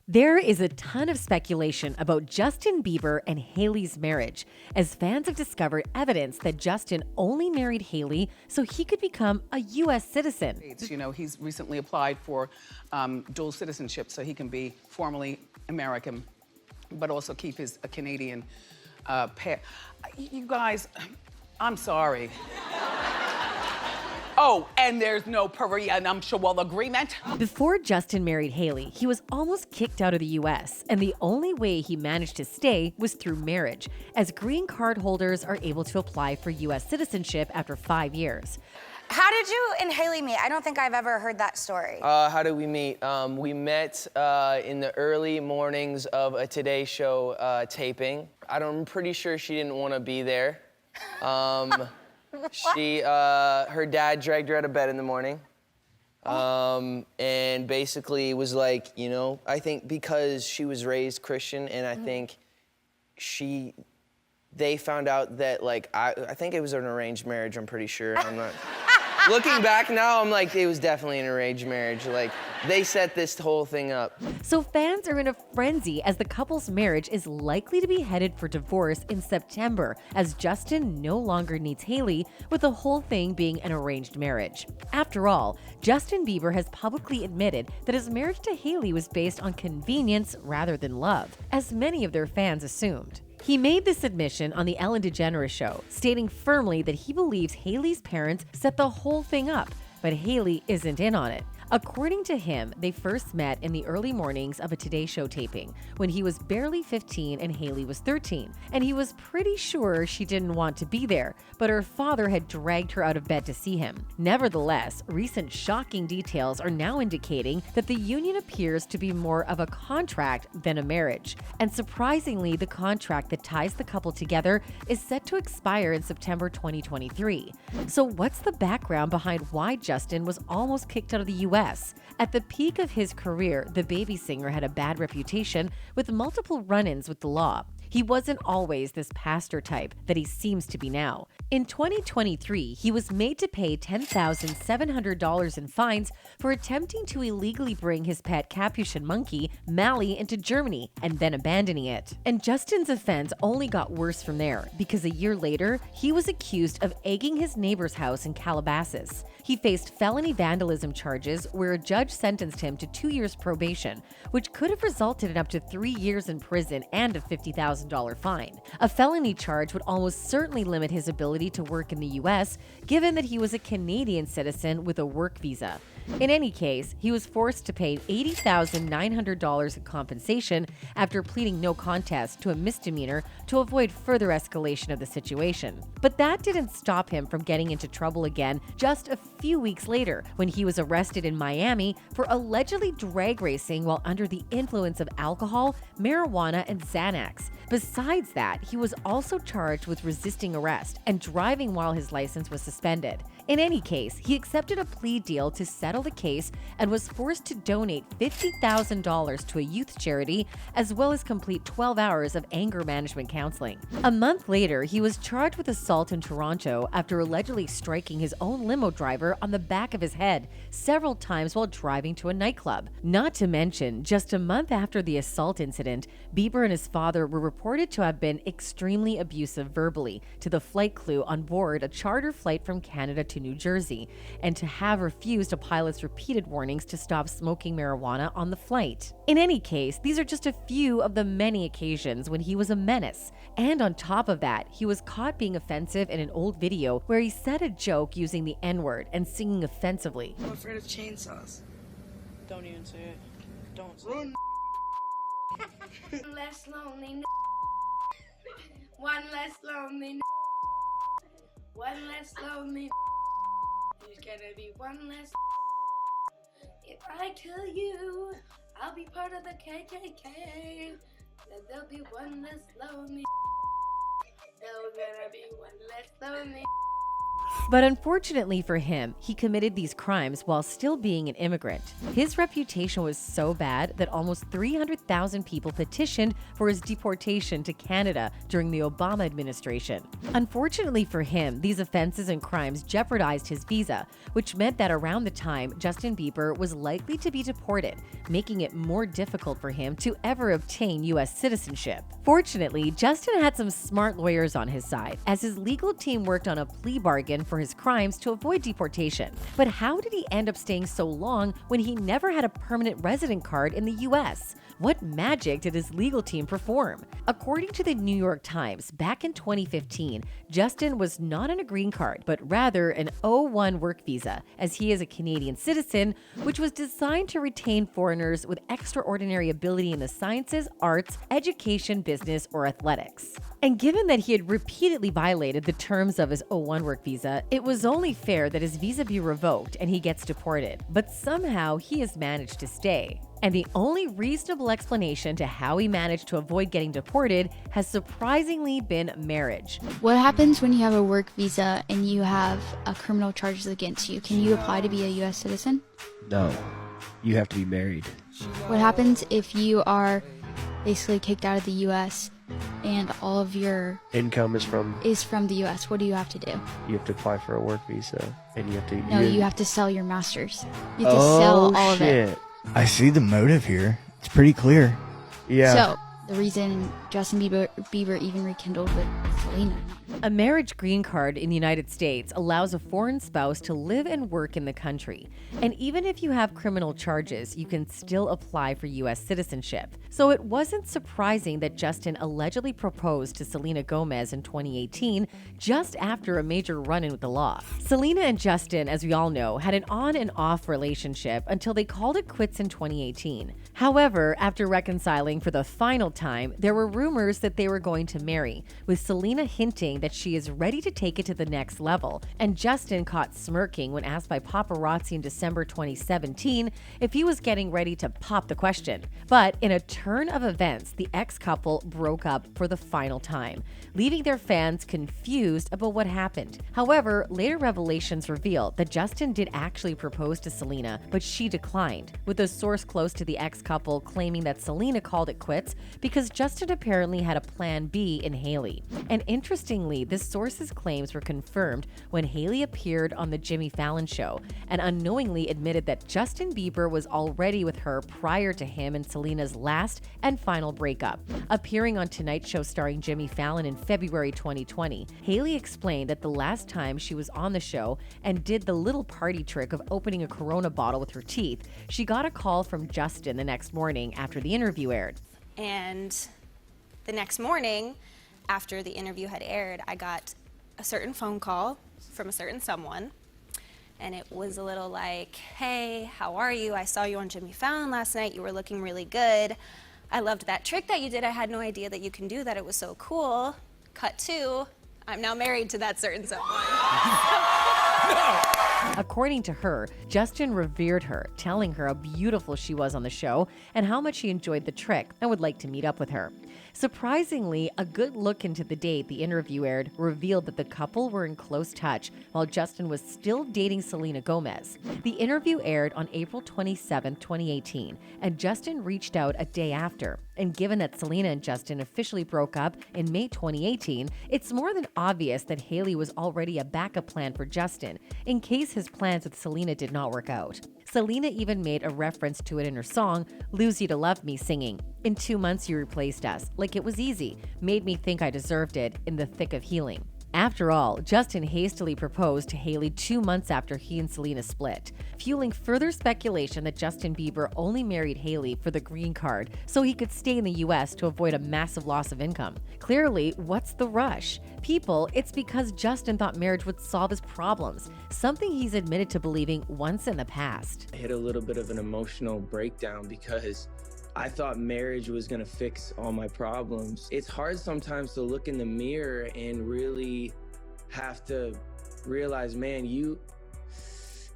There is a ton of speculation about Justin Bieber and Hailey's marriage, as fans have discovered evidence that Justin only married Hailey so he could become a U.S. citizen. You know, he's recently applied for dual citizenship so he can be formally American, but also keep his Canadian pair. You guys, I'm sorry. Oh, and there's no prenuptial agreement. Before Justin married Hailey, he was almost kicked out of the U.S., and the only way he managed to stay was through marriage, as green card holders are able to apply for U.S. citizenship after 5 years. How did you and Hailey meet? I don't think I've ever heard that story. How did we meet? We met in the early mornings of a Today Show taping. I'm pretty sure she didn't want to be there. Her dad dragged her out of bed in the morning, and basically was like, you know, I think because she was raised Christian, and I think they found out that, like, I think it was an arranged marriage, I'm pretty sure. I'm not. Looking back now, I'm like, it was definitely an arranged marriage. Like, they set this whole thing up. So fans are in a frenzy as the couple's marriage is likely to be headed for divorce in September, as Justin no longer needs Hailey, with the whole thing being an arranged marriage. After all, Justin Bieber has publicly admitted that his marriage to Hailey was based on convenience rather than love, as many of their fans assumed. He made this admission on the Ellen DeGeneres show, stating firmly that he believes Hailey's parents set the whole thing up, but Hailey isn't in on it. According to him, they first met in the early mornings of a Today Show taping when he was barely 15 and Hailey was 13, and he was pretty sure she didn't want to be there, but her father had dragged her out of bed to see him. Nevertheless, recent shocking details are now indicating that the union appears to be more of a contract than a marriage, and surprisingly, the contract that ties the couple together is set to expire in September 2023. So what's the background behind why Justin was almost kicked out of the US? At the peak of his career, the baby singer had a bad reputation with multiple run-ins with the law. He wasn't always this pastor type that he seems to be now. In 2023, he was made to pay $10,700 in fines for attempting to illegally bring his pet Capuchin monkey, Mally, into Germany and then abandoning it. And Justin's offense only got worse from there, because a year later, he was accused of egging his neighbor's house in Calabasas. He faced felony vandalism charges where a judge sentenced him to 2 years probation, which could have resulted in up to 3 years in prison and a $50,000 fine. A felony charge would almost certainly limit his ability to work in the US, given that he was a Canadian citizen with a work visa. In any case, he was forced to pay $80,900 in compensation after pleading no contest to a misdemeanor to avoid further escalation of the situation. But that didn't stop him from getting into trouble again just a few weeks later, when he was arrested in Miami for allegedly drag racing while under the influence of alcohol, marijuana, and Xanax. Besides that, he was also charged with resisting arrest and driving while his license was suspended. In any case, he accepted a plea deal to settle the case and was forced to donate $50,000 to a youth charity, as well as complete 12 hours of anger management counseling. A month later, he was charged with assault in Toronto after allegedly striking his own limo driver on the back of his head several times while driving to a nightclub. Not to mention, just a month after the assault incident, Bieber and his father were reported to have been extremely abusive verbally to the flight crew on board a charter flight from Canada to New Jersey, and to have refused a pilot's repeated warnings to stop smoking marijuana on the flight. In any case, these are just a few of the many occasions when he was a menace. And on top of that, he was caught being offensive in an old video where he said a joke using the N-word and singing offensively. I'm afraid of chainsaws. Don't even say it. Don't say it. One less lonely. One less lonely. One less lonely. There's gonna be one less. If I kill you, I'll be part of the KKK. Then there'll be one less lonely. There's gonna be one less lonely. But unfortunately for him, he committed these crimes while still being an immigrant. His reputation was so bad that almost 300,000 people petitioned for his deportation to Canada during the Obama administration. Unfortunately for him, these offenses and crimes jeopardized his visa, which meant that around the time, Justin Bieber was likely to be deported, making it more difficult for him to ever obtain U.S. citizenship. Fortunately, Justin had some smart lawyers on his side, as his legal team worked on a plea bargain for his crimes to avoid deportation. But how did he end up staying so long when he never had a permanent resident card in the U.S.? What magic did his legal team perform? According to the New York Times, back in 2015, Justin was not on a green card, but rather an O1 work visa, as he is a Canadian citizen, which was designed to retain foreigners with extraordinary ability in the sciences, arts, education, business, or athletics. And given that he had repeatedly violated the terms of his O1 work visa, it was only fair that his visa be revoked and he gets deported. But somehow he has managed to stay. And the only reasonable explanation to how he managed to avoid getting deported has surprisingly been marriage. What happens when you have a work visa and you have criminal charges against you? Can you apply to be a U.S. citizen? No, you have to be married. What happens if you are basically kicked out of the U.S. and all of your Income is from the U.S.? What do you have to do? you have to apply for a work visa, and you have to. No, you have to sell your masters. You have to sell all of it. I see the motive here. It's pretty clear. Yeah. So the reason Justin Bieber even rekindled with Selena. A marriage green card in the United States allows a foreign spouse to live and work in the country. And even if you have criminal charges, you can still apply for U.S. citizenship. So it wasn't surprising that Justin allegedly proposed to Selena Gomez in 2018, just after a major run-in with the law. Selena and Justin, as we all know, had an on and off relationship until they called it quits in 2018. However, after reconciling for the final time, there were rumors that they were going to marry, with Selena hinting that she is ready to take it to the next level, and Justin caught smirking when asked by paparazzi in December 2017 if he was getting ready to pop the question. But in a turn of events, the ex-couple broke up for the final time, leaving their fans confused about what happened. However, later revelations revealed that Justin did actually propose to Selena, but she declined, with a source close to the ex-couple claiming that Selena called it quits because Justin apparently had a plan B in Hailey. And interestingly, this source's claims were confirmed when Hailey appeared on the Jimmy Fallon show and unknowingly admitted that Justin Bieber was already with her prior to him and Selena's last and final breakup. Appearing on Tonight Show starring Jimmy Fallon in February 2020, Hailey explained that the last time she was on the show and did the little party trick of opening a Corona bottle with her teeth, she got a call from Justin the next morning after the interview aired. And the next morning, after the interview had aired, I got a certain phone call from a certain someone. And it was a little like, hey, how are you? I saw you on Jimmy Fallon last night. You were looking really good. I loved that trick that you did. I had no idea that you can do that. It was so cool. Cut to, I'm now married to that certain someone. According to her, Justin revered her, telling her how beautiful she was on the show and how much he enjoyed the trick and would like to meet up with her. Surprisingly, a good look into the date the interview aired revealed that the couple were in close touch while Justin was still dating Selena Gomez. The interview aired on April 27, 2018, and Justin reached out a day after. And given that Selena and Justin officially broke up in May 2018, it's more than obvious that Hailey was already a backup plan for Justin in case his plans with Selena did not work out. Selena even made a reference to it in her song, Lose You to Love Me, singing, "In 2 months you replaced us, like it was easy, made me think I deserved it in the thick of healing." After all, Justin hastily proposed to Hailey 2 months after he and Selena split, fueling further speculation that Justin Bieber only married Hailey for the green card so he could stay in the US to avoid a massive loss of income. Clearly, what's the rush? People, it's because Justin thought marriage would solve his problems, something he's admitted to believing once in the past. I hit a little bit of an emotional breakdown because I thought marriage was gonna fix all my problems. It's hard sometimes to look in the mirror and really have to realize, man, you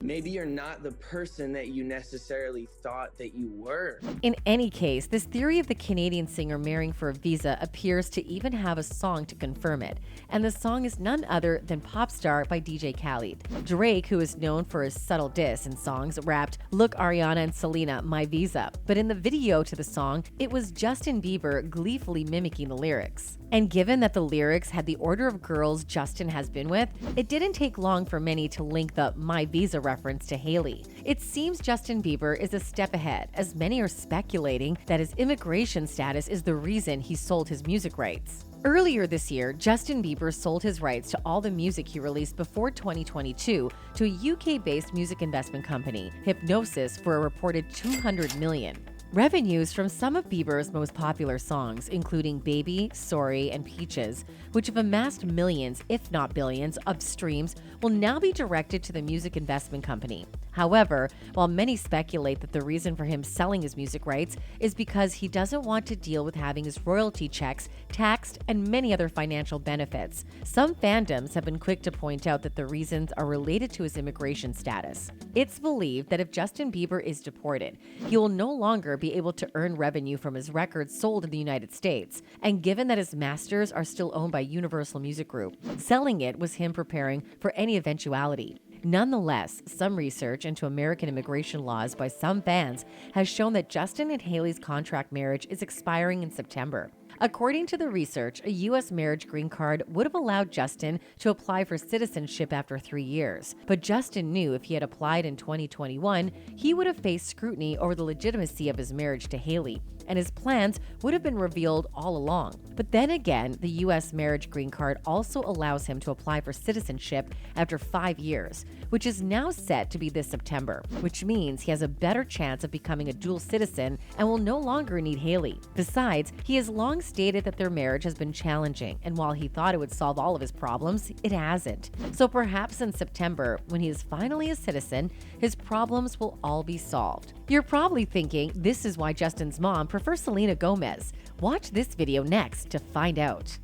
maybe you're not the person that you necessarily thought that you were. In any case, this theory of the Canadian singer marrying for a visa appears to even have a song to confirm it, and the song is none other than Pop Star by DJ Khaled. Drake, who is known for his subtle diss in songs, rapped, "Look Ariana and Selena, my visa." But in the video to the song, it was Justin Bieber gleefully mimicking the lyrics. And given that the lyrics had the order of girls Justin has been with, it didn't take long for many to link the My Visa reference to Hailey. It seems Justin Bieber is a step ahead, as many are speculating that his immigration status is the reason he sold his music rights. Earlier this year, Justin Bieber sold his rights to all the music he released before 2022 to a UK-based music investment company, Hypnosis, for a reported $200 million. Revenues from some of Bieber's most popular songs, including Baby, Sorry, and Peaches, which have amassed millions, if not billions, of streams, will now be directed to the music investment company. However, while many speculate that the reason for him selling his music rights is because he doesn't want to deal with having his royalty checks taxed and many other financial benefits, some fandoms have been quick to point out that the reasons are related to his immigration status. It's believed that if Justin Bieber is deported, he will no longer be able to earn revenue from his records sold in the United States, and given that his masters are still owned by Universal Music Group, selling it was him preparing for any eventuality. Nonetheless, some research into American immigration laws by some fans has shown that Justin and Hailey's contract marriage is expiring in September. According to the research, a U.S. marriage green card would have allowed Justin to apply for citizenship after 3 years. But Justin knew if he had applied in 2021, he would have faced scrutiny over the legitimacy of his marriage to Hailey, and his plans would have been revealed all along. But then again, the U.S. marriage green card also allows him to apply for citizenship after 5 years, which is now set to be this September, which means he has a better chance of becoming a dual citizen and will no longer need Hailey. Besides, he has long stated that their marriage has been challenging, and while he thought it would solve all of his problems, it hasn't. So perhaps in September, when he is finally a citizen, his problems will all be solved. You're probably thinking this is why Justin's mom prefers Selena Gomez. Watch this video next to find out.